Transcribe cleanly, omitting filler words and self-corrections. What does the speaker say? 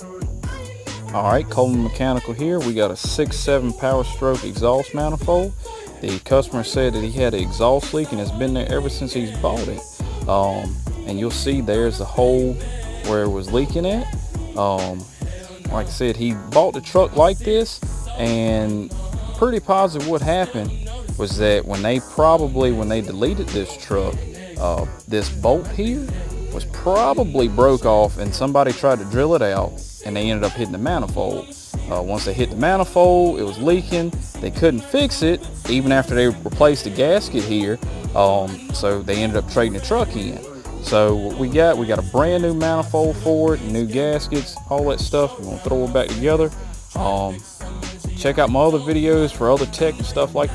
Alright, Coleman Mechanical here. We got a 6.7 Power Stroke exhaust manifold. The customer said that he had an exhaust leak and it's been there ever since he's bought it. And you'll see there's the hole where it was leaking at. Like I said, he bought the truck like this, and pretty positive what happened was that when they deleted this truck, this bolt here was probably broke off, and somebody tried to drill it out and they ended up hitting the manifold. Once they hit the manifold, it was leaking. They couldn't fix it even after they replaced the gasket here, so they ended up trading the truck in. So what we got a brand new manifold for it, new gaskets, all that stuff. We're gonna throw it back together. Check out my other videos for other tech and stuff like